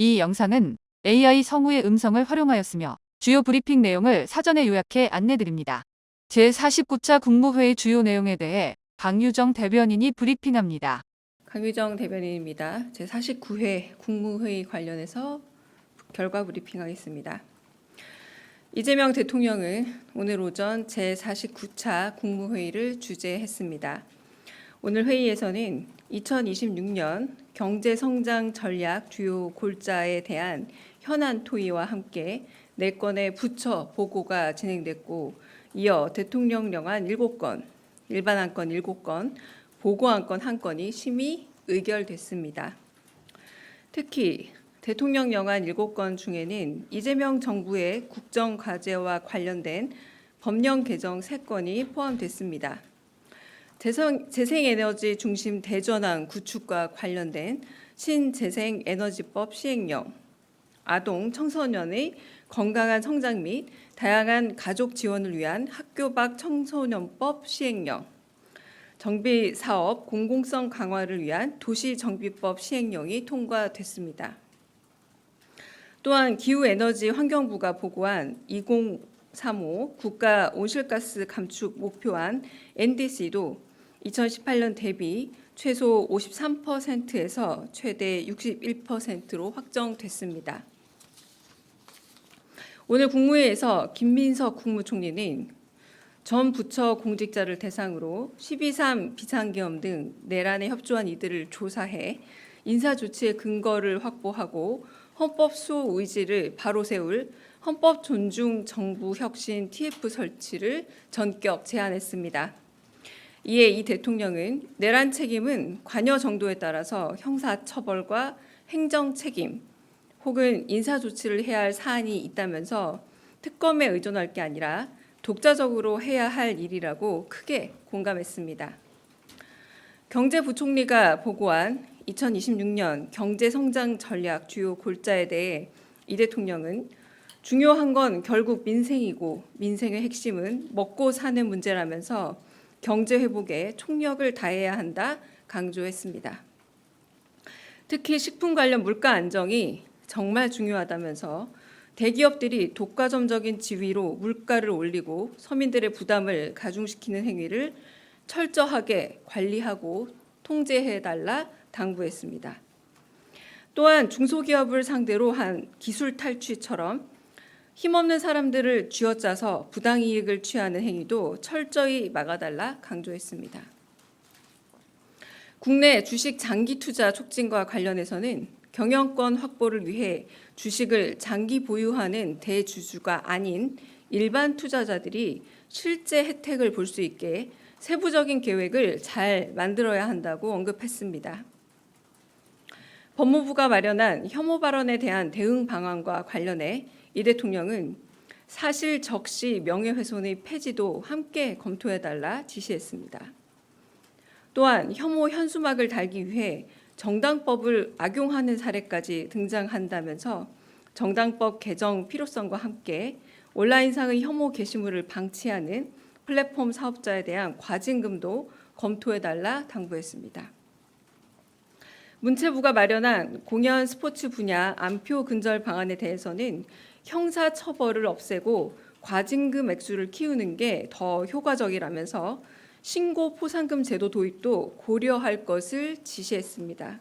이 영상은 AI 성우의 음성을 활용하였으며 주요 브리핑 내용을 사전에 요약해 안내드립니다. 제49차 국무회의 주요 내용에 대해 강유정 대변인이 브리핑합니다. 강유정 대변인입니다. 제49회 국무회의 관련해서 결과 브리핑하겠습니다. 이재명 대통령은 오늘 오전 제49차 국무회의를 주재했습니다. 오늘 회의에서는 2026년 경제성장 전략 주요 골자에 대한 현안 토의와 함께 4건의 부처 보고가 진행됐고, 이어 대통령령안 7건, 일반안건 7건, 보고안건 1건이 심의 의결됐습니다. 특히 대통령령안 7건 중에는 이재명 정부의 국정과제와 관련된 법령 개정 3건이 포함됐습니다. 재생에너지 중심 대전환 구축과 관련된 신재생에너지법 시행령, 아동 청소년의 건강한 성장 및 다양한 가족 지원을 위한 학교 밖 청소년법 시행령, 정비사업 공공성 강화를 위한 도시정비법 시행령이 통과됐습니다. 또한 기후에너지환경부가 보고한 2035 국가 온실가스 감축 목표안 NDC도 2018년 대비 최소 53%에서 최대 61%로 확정됐습니다. 오늘 국무회의에서 김민석 국무총리는 전 부처 공직자를 대상으로 12.3 비상계엄 등 내란에 협조한 이들을 조사해 인사조치의 근거를 확보하고 헌법 수호 의지를 바로 세울 헌법 존중 정부 혁신 TF 설치를 전격 제안했습니다. 이에 이 대통령은 내란 책임은 관여 정도에 따라서 형사 처벌과 행정 책임 혹은 인사 조치를 해야 할 사안이 있다면서 특검에 의존할 게 아니라 독자적으로 해야 할 일이라고 크게 공감했습니다. 경제부총리가 보고한 2026년 경제성장 전략 주요 골자에 대해 이 대통령은 중요한 건 결국 민생이고 민생의 핵심은 먹고 사는 문제라면서 경제 회복에 총력을 다해야 한다 강조했습니다. 특히 식품 관련 물가 안정이 정말 중요하다면서 대기업들이 독과점적인 지위로 물가를 올리고 서민들의 부담을 가중시키는 행위를 철저하게 관리하고 통제해달라 당부했습니다. 또한 중소기업을 상대로 한 기술 탈취처럼 힘없는 사람들을 쥐어짜서 부당이익을 취하는 행위도 철저히 막아달라 강조했습니다. 국내 주식 장기 투자 촉진과 관련해서는 경영권 확보를 위해 주식을 장기 보유하는 대주주가 아닌 일반 투자자들이 실제 혜택을 볼 수 있게 세부적인 계획을 잘 만들어야 한다고 언급했습니다. 법무부가 마련한 혐오 발언에 대한 대응 방안과 관련해 이 대통령은 사실 적시 명예훼손의 폐지도 함께 검토해달라 지시했습니다. 또한 혐오 현수막을 달기 위해 정당법을 악용하는 사례까지 등장한다면서 정당법 개정 필요성과 함께 온라인상의 혐오 게시물을 방치하는 플랫폼 사업자에 대한 과징금도 검토해달라 당부했습니다. 문체부가 마련한 공연 스포츠 분야 안표 근절 방안에 대해서는 형사 처벌을 없애고 과징금 액수를 키우는 게 더 효과적이라면서 신고 포상금 제도 도입도 고려할 것을 지시했습니다.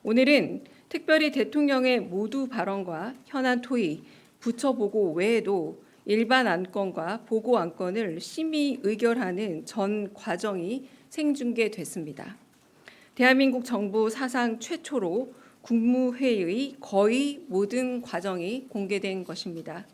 오늘은 특별히 대통령의 모두 발언과 현안 토의, 부처 보고 외에도 일반 안건과 보고 안건을 심의 의결하는 전 과정이 생중계됐습니다. 대한민국 정부 사상 최초로 국무회의의 거의 모든 과정이 공개된 것입니다.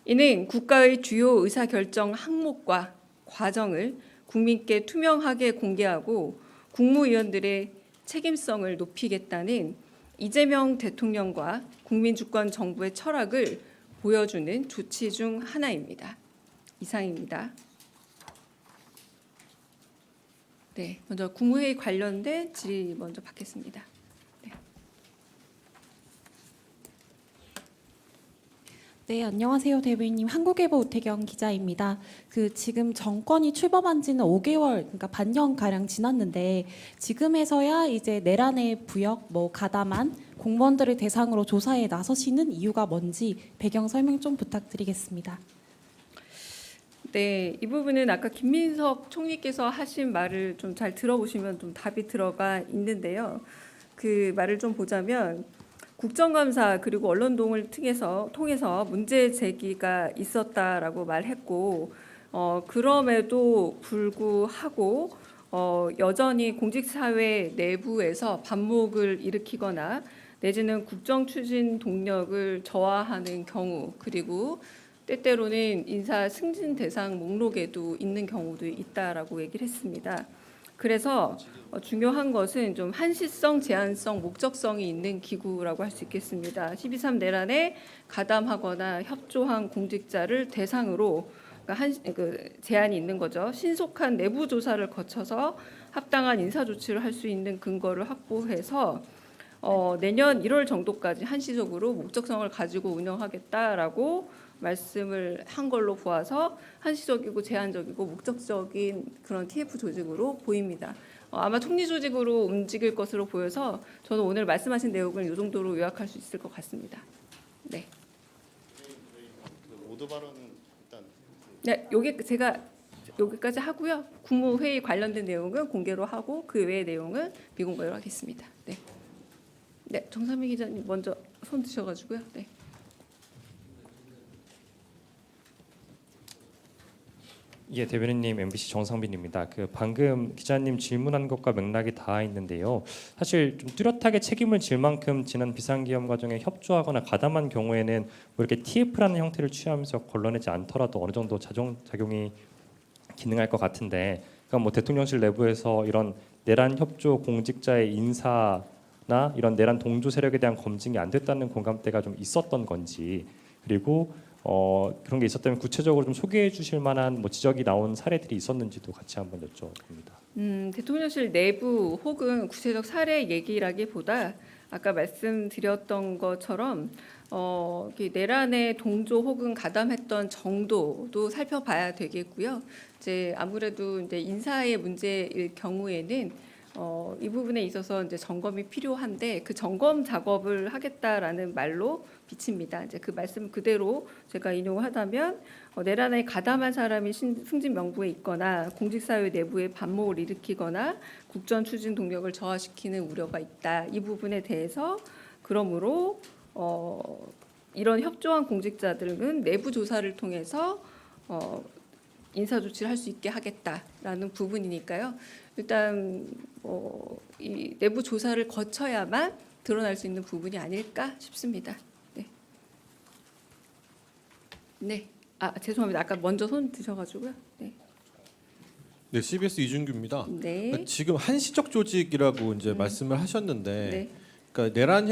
이는 국가의 주요 의사결정 항목과 과정을 국민께 투명하게 공개하고 국무위원들의 책임성을 높이겠다는 이재명 대통령과 국민주권 정부의 철학을 보여주는 조치 중 하나입니다. 이상입니다. 네, 먼저 국무회의 관련된 질의 먼저 받겠습니다. 네, 안녕하세요, 대변인님. 한국일보 우태경 기자입니다. 지금 정권이 출범한 지는 5개월, 그러니까 반년 가량 지났는데 지금에서야 이제 내란의 부역, 가담한 공무원들을 대상으로 조사에 나서시는 이유가 뭔지 배경 설명 좀 부탁드리겠습니다. 네, 이 부분은 아까 김민석 총리께서 하신 말을 좀 잘 들어보시면 좀 답이 들어가 있는데요. 그 말을 좀 보자면 국정감사 그리고 언론동을 통해서 문제 제기가 있었다라고 말했고, 그럼에도 불구하고 여전히 공직사회 내부에서 반목을 일으키거나 내지는 국정 추진 동력을 저하하는 경우, 그리고 때때로는 인사 승진 대상 목록에도 있는 경우도 있다라고 얘기를 했습니다. 그래서 중요한 것은 좀 한시성, 제한성, 목적성이 있는 기구라고 할 수 있겠습니다. 12.3 내란에 가담하거나 협조한 공직자를 대상으로 제한이 있는 거죠. 신속한 내부 조사를 거쳐서 합당한 인사 조치를 할 수 있는 근거를 확보해서 내년 1월 정도까지 한시적으로 목적성을 가지고 운영하겠다라고 말씀을 한 걸로 보아서 한시적이고 제한적이고 목적적인 그런 TF 조직으로 보입니다. 아마 총리 조직으로 움직일 것으로 보여서 저는 오늘 말씀하신 내용을 이 정도로 요약할 수 있을 것 같습니다. 네. 모두 발언은 일단 네, 제가 여기까지 하고요. 국무회의 관련된 내용은 공개로 하고 그 외의 내용은 비공개로 하겠습니다. 네. 네, 정상민 기자님 먼저 손 드셔가지고요. 네. 예, 대변인님 MBC 정상빈입니다. 방금 기자님 질문한 것과 맥락이 닿아 있는데요. 사실 좀 뚜렷하게 책임을 질 만큼 지난 비상기업 과정에 협조하거나 가담한 경우에는 이렇게 TF라는 형태를 취하면서 걸러내지 않더라도 어느 정도 작용이 기능할 것 같은데, 그러니까 대통령실 내부에서 이런 내란 협조 공직자의 인사나 이런 내란 동조 세력에 대한 검증이 안 됐다는 공감대가 좀 있었던 건지, 그리고 그런 게 있었다면 구체적으로 좀 소개해 주실 만한 지적이 나온 사례들이 있었는지도 같이 한번 여쭤봅니다. 대통령실 내부 혹은 구체적 사례 얘기라기보다 아까 말씀드렸던 것처럼 내란에 동조 혹은 가담했던 정도도 살펴봐야 되겠고요. 이제 아무래도 이제 인사의 문제일 경우에는 이 부분에 있어서 이제 점검이 필요한데 그 점검 작업을 하겠다라는 말로 비칩니다. 이제 그 말씀 그대로 제가 인용하자면 내란에 가담한 사람이 승진 명부에 있거나 공직사회 내부에 반목을 일으키거나 국정 추진 동력을 저하시키는 우려가 있다. 이 부분에 대해서 그러므로 이런 협조한 공직자들은 내부 조사를 통해서 인사 조치를 할 수 있게 하겠다라는 부분이니까요. 일단 이 내부 조사를 거쳐야만 드러날 수 있는 부분이 아닐까 싶습니다. 네. 네. 죄송합니다. 아까 먼저 손 드셔가지고요. 네. 네, CBS 이준규입니다. 네. 지금 한시적 조직이라고 이제 말씀을 하셨는데, 네. 그러니까 내란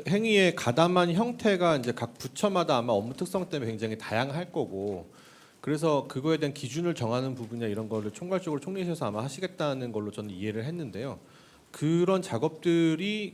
행위에 가담한 형태가 이제 각 부처마다 아마 업무 특성 때문에 굉장히 다양할 거고, 그래서 그거에 대한 기준을 정하는 부분이나 이런 거를 총괄적으로 총리실에서 아마 하시겠다는 걸로 저는 이해를 했는데요. 그런 작업들이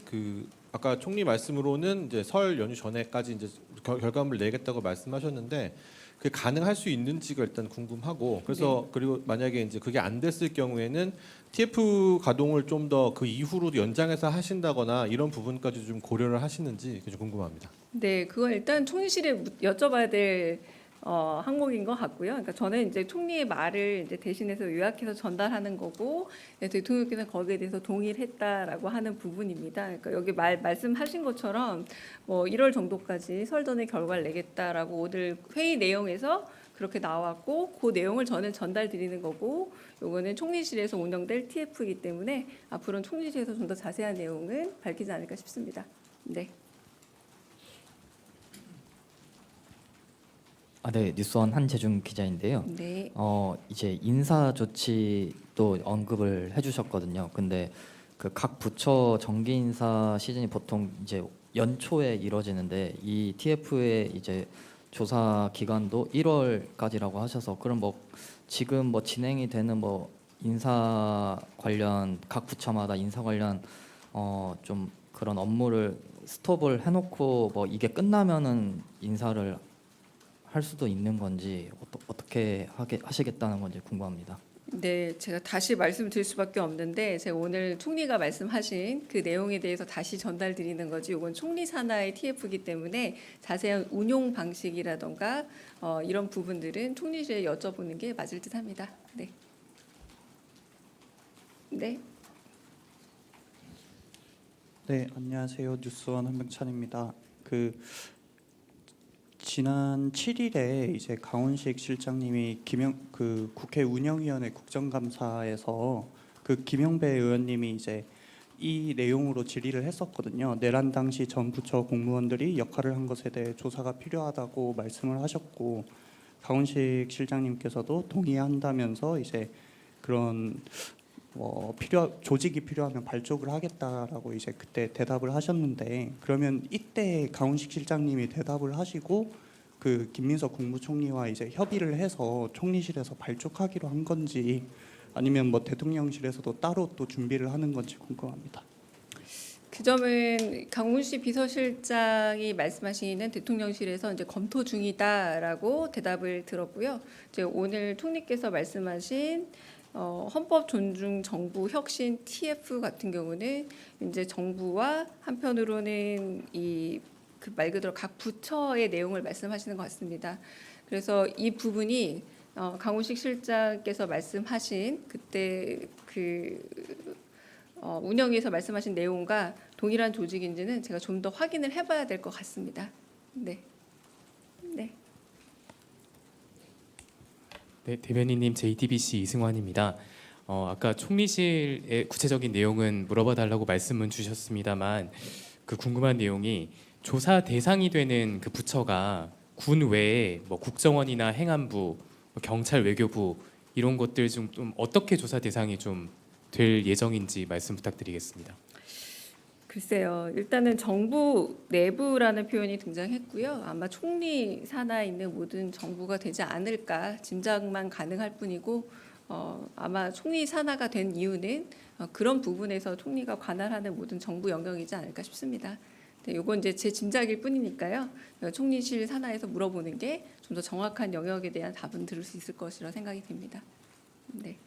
아까 총리 말씀으로는 이제 설 연휴 전에까지 이제 결과물을 내겠다고 말씀하셨는데 그게 가능할 수 있는지가 일단 궁금하고, 그래서 네. 그리고 만약에 이제 그게 안 됐을 경우에는 TF 가동을 좀 더 그 이후로도 연장해서 하신다거나 이런 부분까지 좀 고려를 하시는지 좀 궁금합니다. 네, 그건 일단 총리실에 여쭤봐야 될 항목인 것 같고요. 그러니까 저는 이제 총리의 말을 이제 대신해서 요약해서 전달하는 거고, 대통령께서 거기에 대해서 동의를 했다라고 하는 부분입니다. 그러니까 여기 말씀하신 것처럼 1월 정도까지 설 전에 결과를 내겠다라고 오늘 회의 내용에서 그렇게 나왔고, 그 내용을 저는 전달드리는 거고, 요거는 총리실에서 운영될 TF이기 때문에 앞으로는 총리실에서 좀 더 자세한 내용은 밝히지 않을까 싶습니다. 네. 네, 뉴스원 한재중 기자인데요. 네. 이제 인사 조치도 언급을 해주셨거든요. 근데 각 부처 정기 인사 시즌이 보통 이제 연초에 이루어지는데 이 TF의 이제 조사 기간도 1월까지라고 하셔서, 그럼 지금 진행이 되는 인사 관련 각 부처마다 인사 관련 좀 그런 업무를 스톱을 해놓고 이게 끝나면은 인사를 할 수도 있는 건지 어떻게 하시겠다는 건지 궁금합니다. 네, 제가 다시 말씀드릴 수밖에 없는데 제가 오늘 총리가 말씀하신 그 내용에 대해서 다시 전달드리는 거지 이건 총리 산하의 TF이기 때문에 자세한 운용 방식이라던가 이런 부분들은 총리실에 여쭤보는 게 맞을 듯합니다. 네. 네. 네, 안녕하세요. 뉴스원 한병찬입니다. 지난 7일에 이제 강훈식 실장님이 국회 운영위원회 국정감사에서 김영배 의원님이 이제 이 내용으로 질의를 했었거든요. 내란 당시 전 부처 공무원들이 역할을 한 것에 대해 조사가 필요하다고 말씀을 하셨고 강훈식 실장님께서도 동의한다면서 이제 그런 조직이 필요하면 발족을 하겠다라고 이제 그때 대답을 하셨는데 그러면 이때 강훈식 실장님이 대답을 하시고 김민석 국무총리와 이제 협의를 해서 총리실에서 발족하기로 한 건지 아니면 대통령실에서도 따로 또 준비를 하는 건지 궁금합니다. 그 점은 강훈식 비서실장이 말씀하시는 대통령실에서 이제 검토 중이다라고 대답을 들었고요. 이제 오늘 총리께서 말씀하신 헌법 존중 정부 혁신 TF 같은 경우는 이제 정부와 한편으로는 말 그대로 각 부처의 내용을 말씀하시는 것 같습니다. 그래서 이 부분이 강훈식 실장께서 말씀하신 그때 운영위에서 말씀하신 내용과 동일한 조직인지는 제가 좀 더 확인을 해봐야 될 것 같습니다. 네. 네. 네, 대변인님 JTBC 이승환입니다. 아까 총리실의 구체적인 내용은 물어봐 달라고 말씀은 주셨습니다만 궁금한 내용이 조사 대상이 되는 그 부처가 군 외에 국정원이나 행안부, 경찰, 외교부 이런 것들 좀 어떻게 조사 대상이 좀 될 예정인지 말씀 부탁드리겠습니다. 글쎄요. 일단은 정부 내부라는 표현이 등장했고요. 아마 총리 산하에 있는 모든 정부가 되지 않을까 짐작만 가능할 뿐이고 아마 총리 산하가 된 이유는 그런 부분에서 총리가 관할하는 모든 정부 영역이지 않을까 싶습니다. 네, 이건 이제 제 짐작일 뿐이니까요. 총리실 산하에서 물어보는 게 좀 더 정확한 영역에 대한 답은 들을 수 있을 것이라 생각이 듭니다. 네.